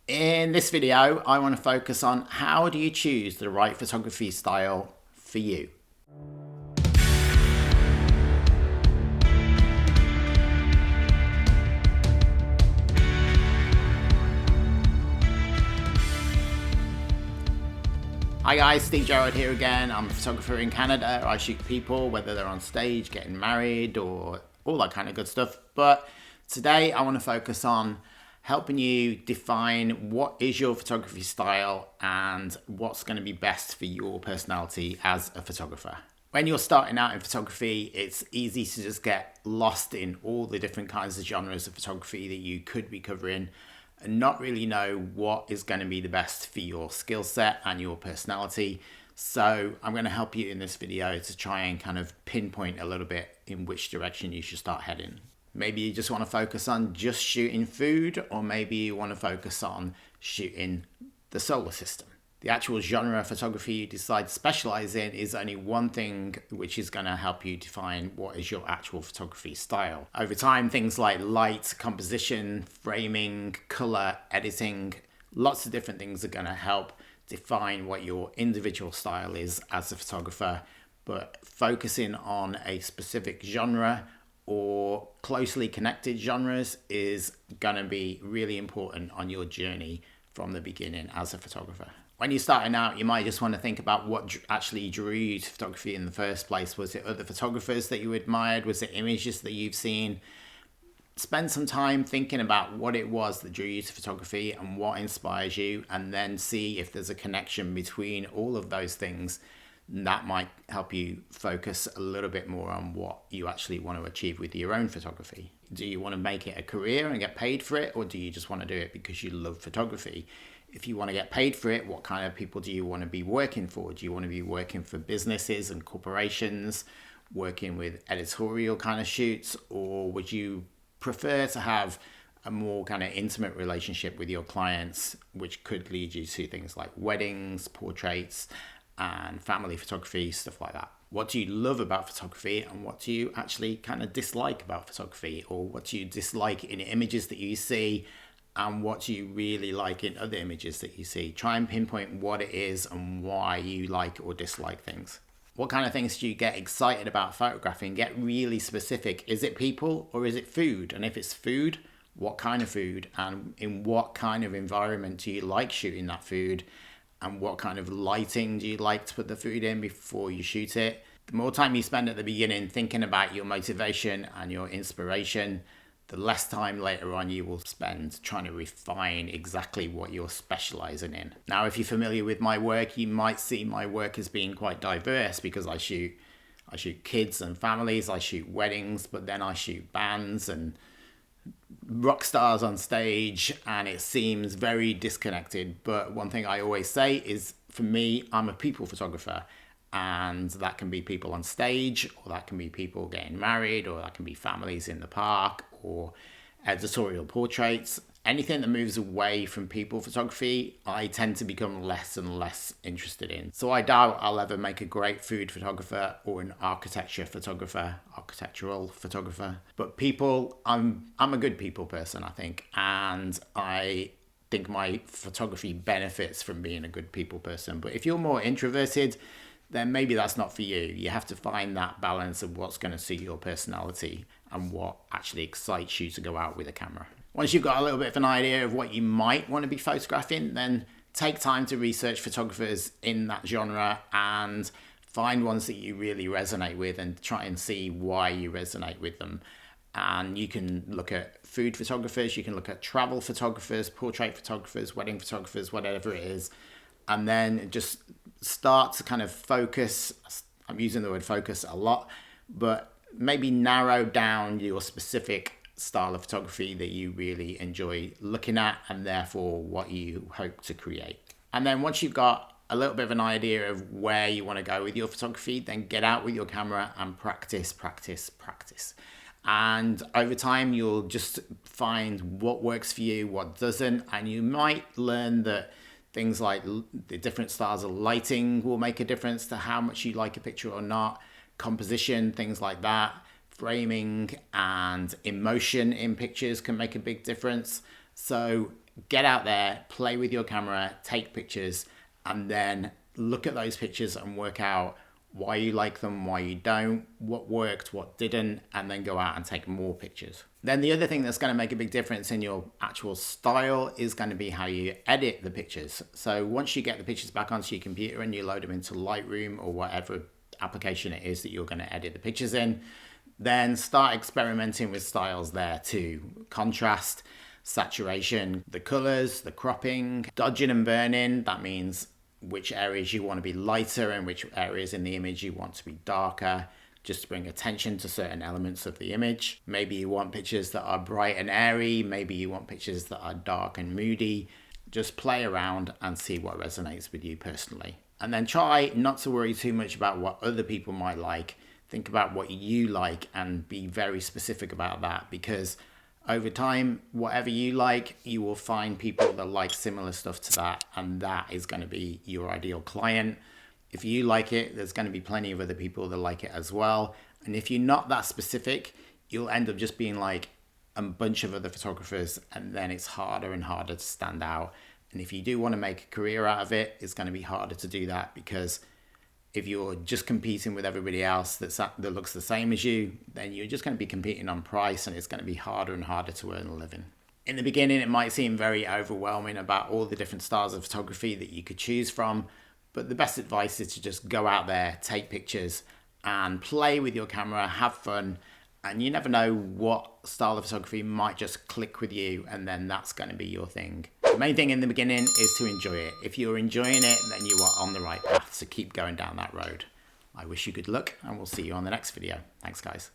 In this video, I want to focus on how do you choose the right photography style for you. Hi guys, Steve Jarrett here again. I'm a photographer in Canada. I shoot people, whether they're on stage, getting married, or all that kind of good stuff. But today I want to focus on helping you define what is your photography style and what's going to be best for your personality as a photographer. When you're starting out in photography, it's easy to just get lost in all the different kinds of genres of photography that you could be covering and not really know what is going to be the best for your skill set and your personality. So I'm going to help you in this video to try and kind of pinpoint a little bit in which direction you should start heading. Maybe you just want to focus on just shooting food, or maybe you want to focus on shooting the solar system. The actual genre of photography you decide to specialize in is only one thing which is going to help you define what is your actual photography style. Over time, things like light, composition, framing, color, editing, lots of different things are going to help define what your individual style is as a photographer, but focusing on a specific genre or closely connected genres is going to be really important on your journey from the beginning as a photographer. When you're starting out, you might just want to think about what actually drew you to photography in the first place. Was it other photographers that you admired? Was it images that you've seen? Spend some time thinking about what it was that drew you to photography and what inspires you, and then see if there's a connection between all of those things. That might help you focus a little bit more on what you actually want to achieve with your own photography. Do you want to make it a career and get paid for it, or do you just want to do it because you love photography? If you want to get paid for it, what kind of people do you want to be working for? Do you want to be working for businesses and corporations, working with editorial kind of shoots, or would you prefer to have a more kind of intimate relationship with your clients, which could lead you to things like weddings, portraits, and family photography, stuff like that? What do you love about photography, and what do you actually kind of dislike about photography? Or what do you dislike in images that you see, and what do you really like in other images that you see? Try and pinpoint what it is and why you like or dislike things. What kind of things do you get excited about photographing? Get really specific. Is it people or is it food? And if it's food, what kind of food, and in what kind of environment do you like shooting that food? And what kind of lighting do you like to put the food in before you shoot it? The more time you spend at the beginning thinking about your motivation and your inspiration, the less time later on you will spend trying to refine exactly what you're specializing in. Now, if you're familiar with my work, you might see my work as being quite diverse, because I shoot kids and families, I shoot weddings, but then I shoot bands and rock stars on stage, and it seems very disconnected. But one thing I always say is, for me, I'm a people photographer, and that can be people on stage, or that can be people getting married, or that can be families in the park, or editorial portraits. Anything that moves away from people photography, I tend to become less and less interested in. So I doubt I'll ever make a great food photographer or an architectural photographer. But people, I'm a good people person, I think. And I think my photography benefits from being a good people person. But if you're more introverted, then maybe that's not for you. You have to find that balance of what's going to suit your personality and what actually excites you to go out with a camera. Once you've got a little bit of an idea of what you might want to be photographing, then take time to research photographers in that genre and find ones that you really resonate with and try and see why you resonate with them. And you can look at food photographers, you can look at travel photographers, portrait photographers, wedding photographers, whatever it is, and then just start to kind of focus. I'm using the word focus a lot, but maybe narrow down your specific style of photography that you really enjoy looking at, and therefore what you hope to create. And then once you've got a little bit of an idea of where you want to go with your photography, then get out with your camera and practice. And over time, you'll just find what works for you, what doesn't, and you might learn that things like the different styles of lighting will make a difference to how much you like a picture or not, composition, things like that, framing and emotion in pictures can make a big difference. So get out there, play with your camera, take pictures, and then look at those pictures and work out why you like them, why you don't, what worked, what didn't, and then go out and take more pictures. Then the other thing that's going to make a big difference in your actual style is going to be how you edit the pictures. So once you get the pictures back onto your computer and you load them into Lightroom or whatever application it is that you're going to edit the pictures in, then start experimenting with styles there too. Contrast, saturation, the colors, the cropping, dodging and burning. That means which areas you want to be lighter and which areas in the image you want to be darker, just to bring attention to certain elements of the image. Maybe you want pictures that are bright and airy, maybe you want pictures that are dark and moody. Just play around and see what resonates with you personally. And then try not to worry too much about what other people might like. Think about what you like and be very specific about that, because over time, whatever you like, you will find people that like similar stuff to that, and that is going to be your ideal client. If you like it, there's going to be plenty of other people that like it as well. And if you're not that specific, you'll end up just being like a bunch of other photographers, and then it's harder and harder to stand out. And if you do want to make a career out of it, it's going to be harder to do that, because if you're just competing with everybody else that looks the same as you, then you're just going to be competing on price, and it's going to be harder and harder to earn a living. In the beginning, it might seem very overwhelming about all the different styles of photography that you could choose from, but the best advice is to just go out there, take pictures, and play with your camera, have fun, and you never know what style of photography might just click with you, and then that's going to be your thing. The main thing in the beginning is to enjoy it. If you're enjoying it, then you are on the right path, so keep going down that road. I wish you good luck, and we'll see you on the next video. Thanks, guys.